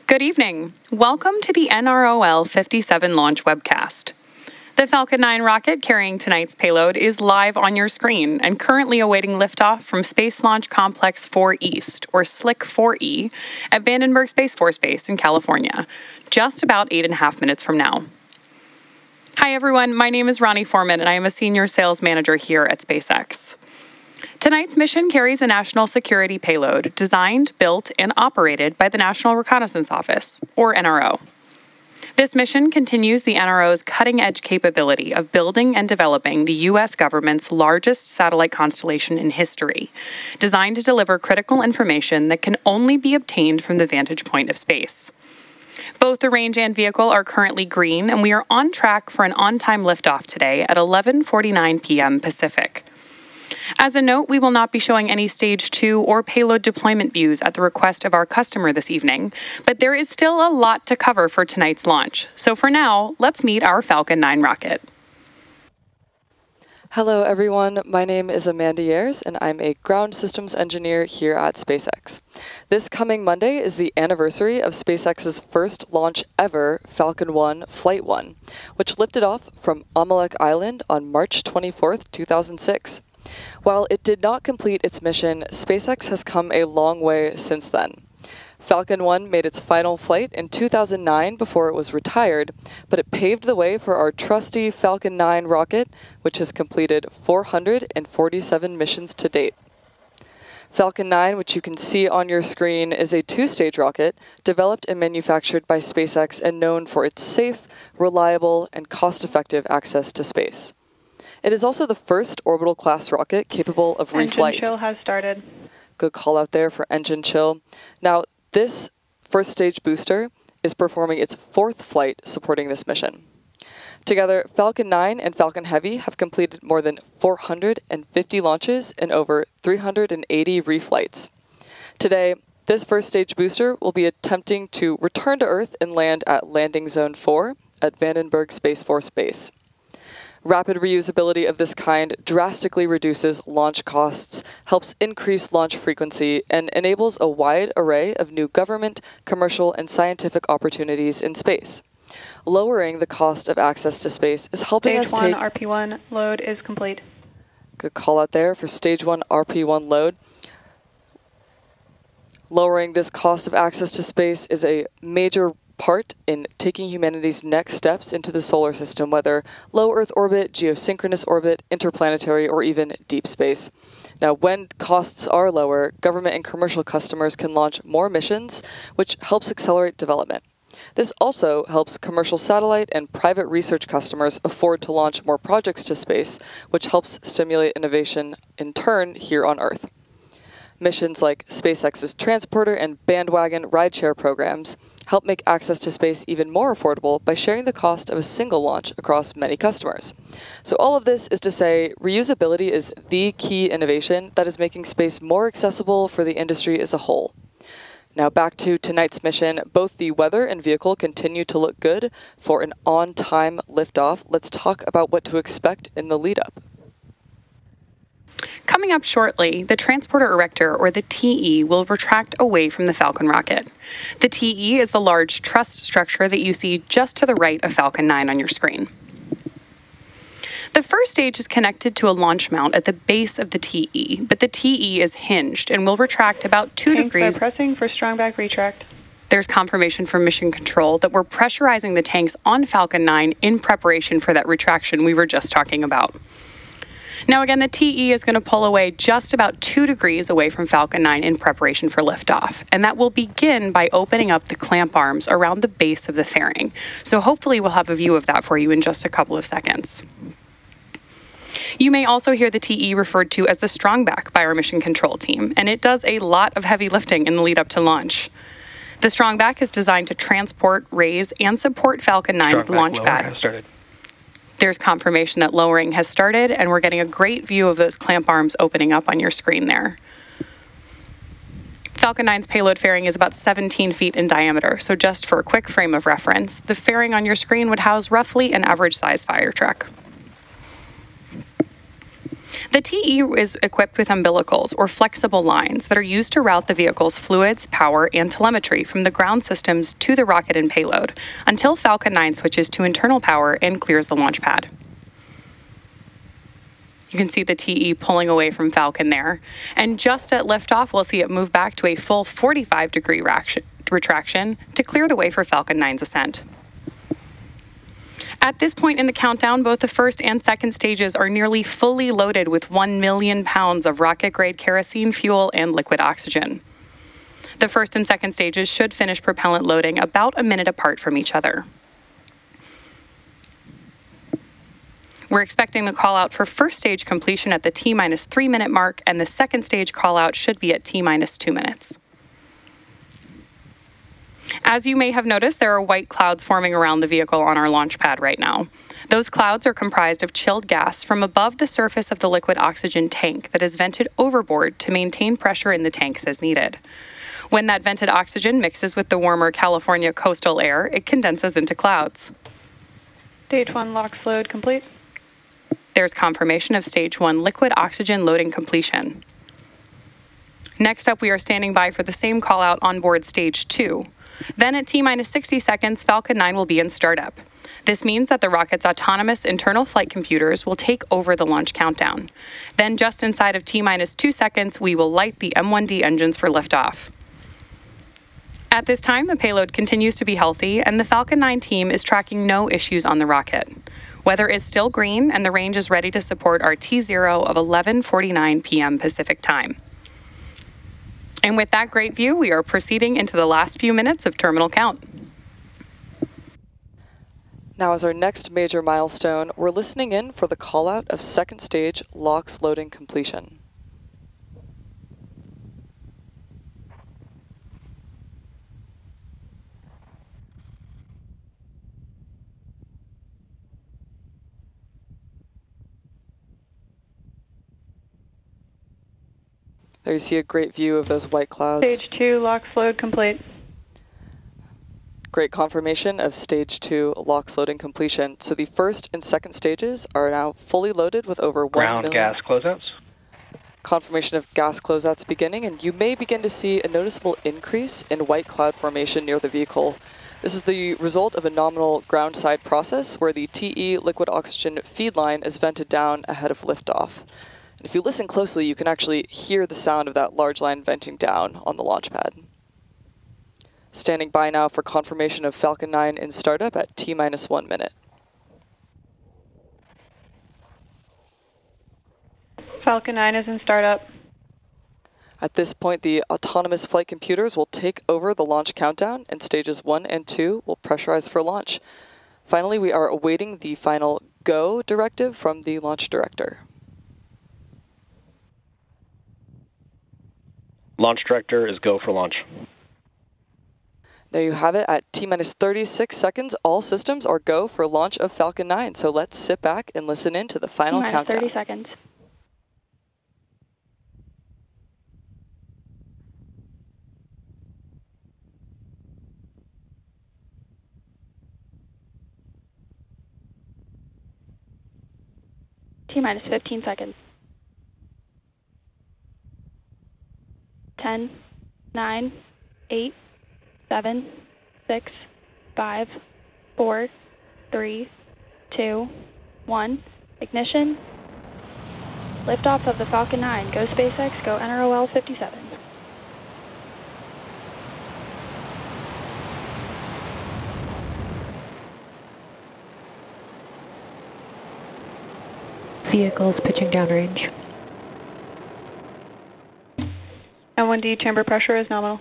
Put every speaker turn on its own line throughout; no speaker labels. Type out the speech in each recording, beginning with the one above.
Good evening. Welcome to the NROL-57 launch webcast. The Falcon 9 rocket carrying tonight's payload is live on your screen and currently awaiting liftoff from Space Launch Complex 4 East, or SLIC 4E, at Vandenberg Space Force Base in California, just about 8.5 minutes from now. Hi everyone, my name is Ronnie Foreman and I am a Senior Sales Manager here at SpaceX. Tonight's mission carries a national security payload designed, built, and operated by the National Reconnaissance Office, or NRO. This mission continues the NRO's cutting-edge capability of building and developing the U.S. government's largest satellite constellation in history, designed to deliver critical information that can only be obtained from the vantage point of space. Both the range and vehicle are currently green, and we are on track for an on-time liftoff today at 11:49 p.m. Pacific. As a note, we will not be showing any Stage 2 or payload deployment views at the request of our customer this evening, but there is still a lot to cover for tonight's launch. So for now, let's meet our Falcon 9 rocket.
Hello everyone, my name is Amanda Years and I'm a ground systems engineer here at SpaceX. This coming Monday is the anniversary of SpaceX's first launch ever, Falcon 1 Flight 1, which lifted off from Amalek Island on March 24th, 2006. While it did not complete its mission, SpaceX has come a long way since then. Falcon 1 made its final flight in 2009 before it was retired, but it paved the way for our trusty Falcon 9 rocket, which has completed 447 missions to date. Falcon 9, which you can see on your screen, is a two-stage rocket developed and manufactured by SpaceX and known for its safe, reliable, and cost-effective access to space. It is also the first orbital class rocket capable of reflight.
Engine chill has started.
Good call out there for engine chill. Now, this first stage booster is performing its fourth flight supporting this mission. Together, Falcon 9 and Falcon Heavy have completed more than 450 launches and over 380 reflights. Today, this first stage booster will be attempting to return to Earth and land at Landing Zone 4 at Vandenberg Space Force Base. Rapid reusability of this kind drastically reduces launch costs, helps increase launch frequency, and enables a wide array of new government, commercial, and scientific opportunities in space. Lowering the cost of access to space is helping us take...
Stage 1 RP1 load is complete.
Good call out there for Stage 1 RP1 load. Lowering this cost of access to space is a major part in taking humanity's next steps into the solar system, whether low Earth orbit, geosynchronous orbit, interplanetary, or even deep space. Now, when costs are lower, government and commercial customers can launch more missions, which helps accelerate development. This also helps commercial satellite and private research customers afford to launch more projects to space, which helps stimulate innovation in turn here on Earth. Missions like SpaceX's Transporter and Bandwagon rideshare programs help make access to space even more affordable by sharing the cost of a single launch across many customers. So all of this is to say, reusability is the key innovation that is making space more accessible for the industry as a whole. Now back to tonight's mission. Both the weather and vehicle continue to look good for an on-time liftoff. Let's talk about what to expect in the lead-up.
Coming up shortly, the Transporter Erector, or the TE, will retract away from the Falcon rocket. The TE is the large truss structure that you see just to the right of Falcon 9 on your screen. The first stage is connected to a launch mount at the base of the TE, but the TE is hinged and will retract about 2 degrees.
By pressing for strong back retract.
There's confirmation from Mission Control that we're pressurizing the tanks on Falcon 9 in preparation for that retraction we were just talking about. Now again, the TE is going to pull away just about 2 degrees away from Falcon 9 in preparation for liftoff, and that will begin by opening up the clamp arms around the base of the fairing. So hopefully we'll have a view of that for you in just a couple of seconds. You may also hear the TE referred to as the strongback by our mission control team, and it does a lot of heavy lifting in the lead up to launch. The strongback is designed to transport, raise, and support Falcon 9 with the launch pad. There's confirmation that lowering has started, and we're getting a great view of those clamp arms opening up on your screen there. Falcon 9's payload fairing is about 17 feet in diameter, so just for a quick frame of reference, the fairing on your screen would house roughly an average size fire truck. The TE is equipped with umbilicals, or flexible lines, that are used to route the vehicle's fluids, power, and telemetry from the ground systems to the rocket and payload, until Falcon 9 switches to internal power and clears the launch pad. You can see the TE pulling away from Falcon there. And just at liftoff, we'll see it move back to a full 45-degree retraction to clear the way for Falcon 9's ascent. At this point in the countdown, both the first and second stages are nearly fully loaded with 1 million pounds of rocket-grade kerosene fuel and liquid oxygen. The first and second stages should finish propellant loading about a minute apart from each other. We're expecting the call-out for first stage completion at the T-3 minute mark, and the second stage call-out should be at T-2 minutes. As you may have noticed, there are white clouds forming around the vehicle on our launch pad right now. Those clouds are comprised of chilled gas from above the surface of the liquid oxygen tank that is vented overboard to maintain pressure in the tanks as needed. When that vented oxygen mixes with the warmer California coastal air, it condenses into clouds.
Stage 1 LOX load complete.
There's confirmation of Stage 1 liquid oxygen loading completion. Next up, we are standing by for the same call-out on board Stage 2. Then at T-60 seconds, Falcon 9 will be in startup. This means that the rocket's autonomous internal flight computers will take over the launch countdown. Then just inside of T-2 seconds, we will light the M1D engines for liftoff. At this time, the payload continues to be healthy, and the Falcon 9 team is tracking no issues on the rocket. Weather is still green, and the range is ready to support our T0 of 11:49 p.m. Pacific time. And with that great view, we are proceeding into the last few minutes of terminal count.
Now, as our next major milestone, we're listening in for the call-out of second stage LOX loading completion. There you see a great view of those white clouds.
Stage 2 LOX load complete.
Great confirmation of Stage 2 LOX loading completion. So the first and second stages are now fully loaded with over 1
ground
million.
gas closeouts.
Confirmation of gas closeouts beginning, and you may begin to see a noticeable increase in white cloud formation near the vehicle. This is the result of a nominal ground side process where the TE liquid oxygen feed line is vented down ahead of liftoff. And if you listen closely, you can actually hear the sound of that large line venting down on the launch pad. Standing by now for confirmation of Falcon 9 in startup at T-1 minute.
Falcon 9 is in startup.
At this point, the autonomous flight computers will take over the launch countdown, and stages 1 and 2 will pressurize for launch. Finally, we are awaiting the final go directive from the launch director.
Launch director is go for launch.
There you have it. At T-36 seconds, all systems are go for launch of Falcon 9. So let's sit back and listen in to the final countdown.
30 seconds. T-15 seconds. 10, 9, 8, 7, 6, 5, 4, 3, 2, 1. Ignition. Liftoff of the Falcon 9. Go SpaceX, go NROL-57.
Vehicles pitching downrange.
M1D chamber pressure is nominal.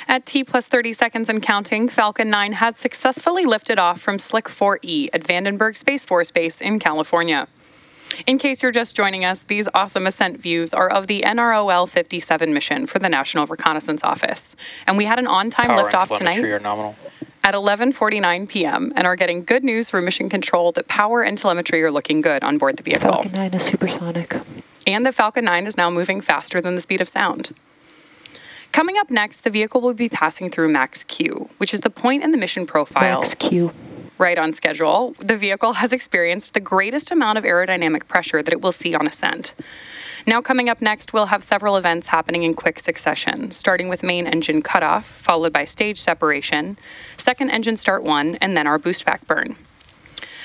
At T+30 seconds and counting, Falcon 9 has successfully lifted off from Slick 4E at Vandenberg Space Force Base in California. In case you're just joining us, these awesome ascent views are of the NROL-57 mission for the National Reconnaissance Office. And we had an on-time liftoff tonight at 11:49 p.m. and are getting good news for mission control that power and telemetry are looking good on board the vehicle.
Falcon 9 is supersonic.
And the Falcon 9 is now moving faster than the speed of sound. Coming up next, the vehicle will be passing through Max Q, which is the point in the mission profile.
Max Q.
Right on schedule. The vehicle has experienced the greatest amount of aerodynamic pressure that it will see on ascent. Now coming up next, we'll have several events happening in quick succession, starting with main engine cutoff, followed by stage separation, second engine start 1, and then our boost back burn.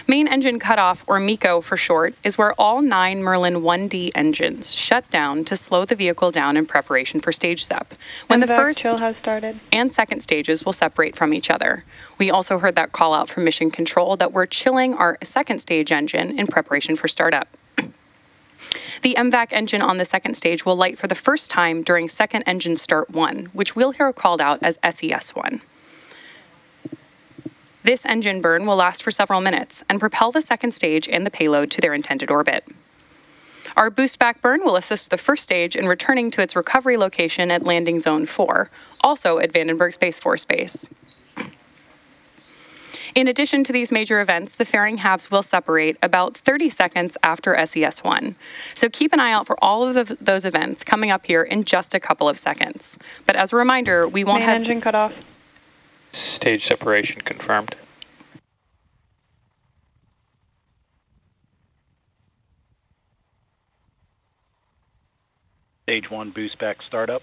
Main engine cutoff, or MECO for short, is where all 9 Merlin 1D engines shut down to slow the vehicle down in preparation for stage sep, when the first
chill has started
and second stages will separate from each other. We also heard that call out from Mission Control that we're chilling our second stage engine in preparation for startup. The MVAC engine on the second stage will light for the first time during second engine start 1, which we'll hear called out as SES1. This engine burn will last for several minutes and propel the second stage and the payload to their intended orbit. Our boost back burn will assist the first stage in returning to its recovery location at landing zone 4, also at Vandenberg Space Force Base. In addition to these major events, the fairing halves will separate about 30 seconds after SES1. So keep an eye out for all of those events coming up here in just a couple of seconds. But as a reminder, we won't have...
Main engine cutoff.
Stage separation confirmed.
Stage 1 boost back startup.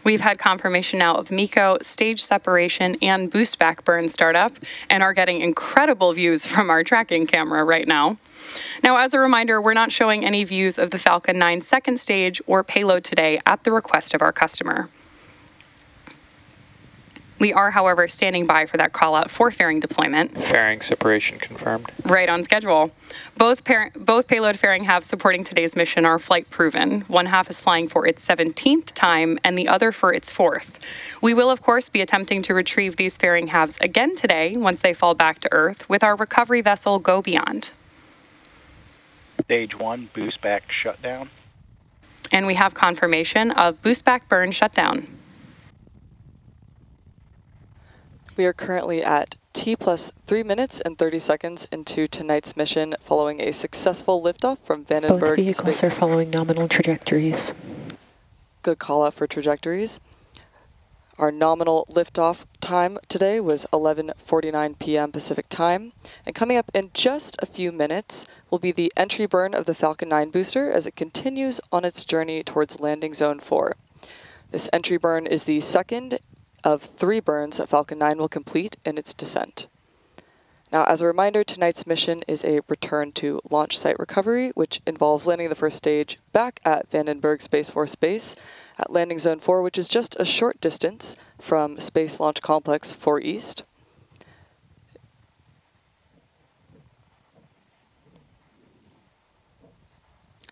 We've had confirmation now of MECO, stage separation, and boost back burn startup, and are getting incredible views from our tracking camera right now. Now, as a reminder, we're not showing any views of the Falcon 9 second stage or payload today at the request of our customer. We are, however, standing by for that call out for fairing deployment.
Fairing separation confirmed.
Right on schedule. Both payload fairing halves supporting today's mission are flight proven. One half is flying for its 17th time and the other for its 4th. We will, of course, be attempting to retrieve these fairing halves again today once they fall back to Earth with our recovery vessel Go Beyond.
Stage 1 boost back shutdown.
And we have confirmation of boost back burn shutdown.
We are currently at T plus 3 minutes and 30 seconds into tonight's mission following a successful liftoff from
Both
Vandenberg
vehicles
Space.
are following nominal trajectories.
Good call out for trajectories. Our nominal liftoff time today was 11:49 p.m. Pacific time. And coming up in just a few minutes will be the entry burn of the Falcon 9 booster as it continues on its journey towards landing zone 4. This entry burn is the second of 3 burns that Falcon 9 will complete in its descent. Now, as a reminder, tonight's mission is a return to launch site recovery, which involves landing the first stage back at Vandenberg Space Force Base at landing zone 4, which is just a short distance from Space Launch Complex 4 East.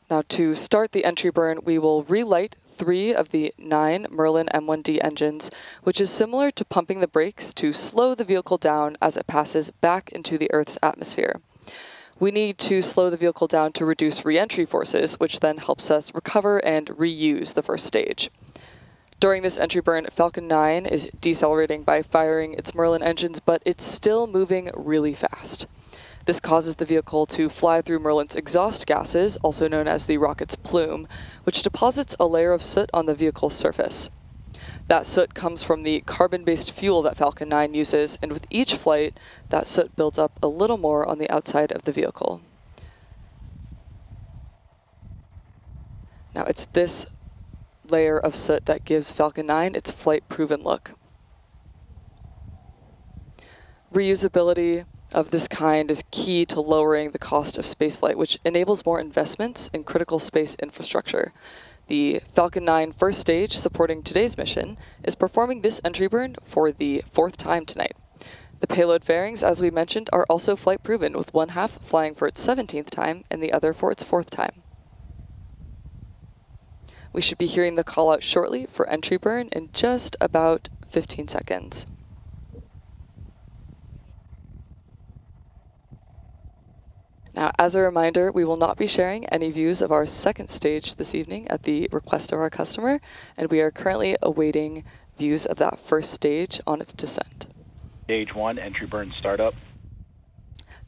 Now, to start the entry burn, we will relight 3 of the 9 Merlin M1D engines, which is similar to pumping the brakes to slow the vehicle down as it passes back into the Earth's atmosphere. We need to slow the vehicle down to reduce re-entry forces, which then helps us recover and reuse the first stage. During this entry burn, Falcon 9 is decelerating by firing its Merlin engines, but it's still moving really fast. This causes the vehicle to fly through Merlin's exhaust gases, also known as the rocket's plume, which deposits a layer of soot on the vehicle's surface. That soot comes from the carbon-based fuel that Falcon 9 uses, and with each flight, that soot builds up a little more on the outside of the vehicle. Now, it's this layer of soot that gives Falcon 9 its flight-proven look. Reusability of this kind is key to lowering the cost of spaceflight, which enables more investments in critical space infrastructure. The Falcon 9 first stage supporting today's mission is performing this entry burn for the 4th time tonight. The payload fairings, as we mentioned, are also flight proven, with one half flying for its 17th time and the other for its 4th time. We should be hearing the call out shortly for entry burn in just about 15 seconds. Now, as a reminder, we will not be sharing any views of our second stage this evening at the request of our customer, and we are currently awaiting views of that first stage on its descent.
Stage 1, entry burn startup.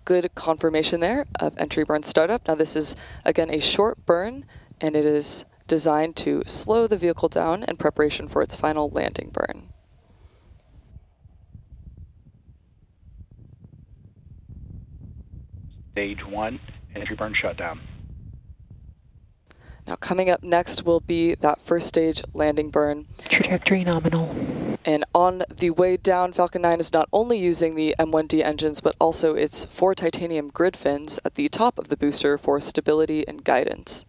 Good confirmation there of entry burn startup. Now this is, again, a short burn, and it is designed to slow the vehicle down in preparation for its final landing burn.
Stage 1, entry burn shutdown.
Now coming up next will be that first stage landing burn.
Trajectory nominal.
And on the way down, Falcon 9 is not only using the M1D engines, but also its 4 titanium grid fins at the top of the booster for stability and guidance.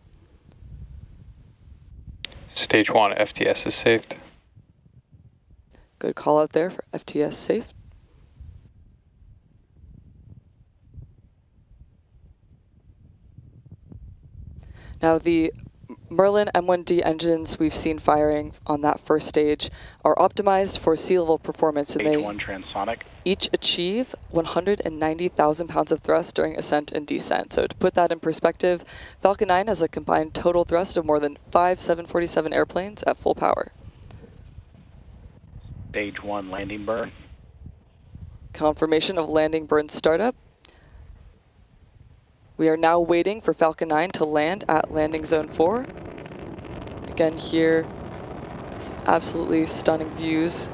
Stage 1, FTS is saved.
Good call out there for FTS safe. Now the Merlin M1D engines we've seen firing on that first stage are optimized for sea level performance, and
Stage
they
1, transonic.
each achieve 190,000 pounds of thrust during ascent and descent. So to put that in perspective, Falcon 9 has a combined total thrust of more than 5 747 airplanes at full power.
Stage 1, landing burn.
Confirmation of landing burn startup. We are now waiting for Falcon 9 to land at landing zone 4. Again here, some absolutely stunning views.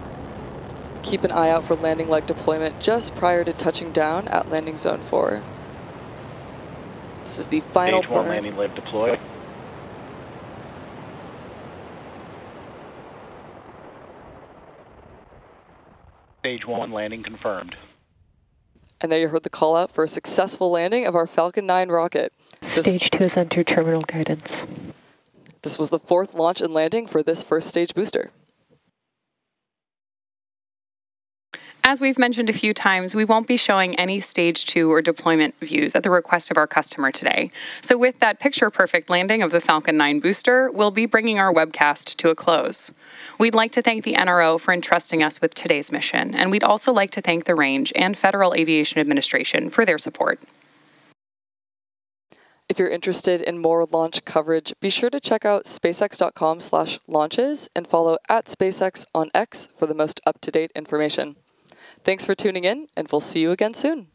Keep an eye out for landing leg deployment just prior to touching down at landing zone 4. This is the final
Stage 1,
burn.
landing leg deploy. Stage 1, landing confirmed.
And there you heard the call out for a successful landing of our Falcon 9 rocket.
Stage 2 has entered terminal guidance.
This was the 4th launch and landing for this first stage booster.
As we've mentioned a few times, we won't be showing any Stage 2 or deployment views at the request of our customer today. So with that picture-perfect landing of the Falcon 9 booster, we'll be bringing our webcast to a close. We'd like to thank the NRO for entrusting us with today's mission, and we'd also like to thank the Range and Federal Aviation Administration for their support.
If you're interested in more launch coverage, be sure to check out spacex.com/launches and follow @SpaceX on X for the most up-to-date information. Thanks for tuning in, and we'll see you again soon.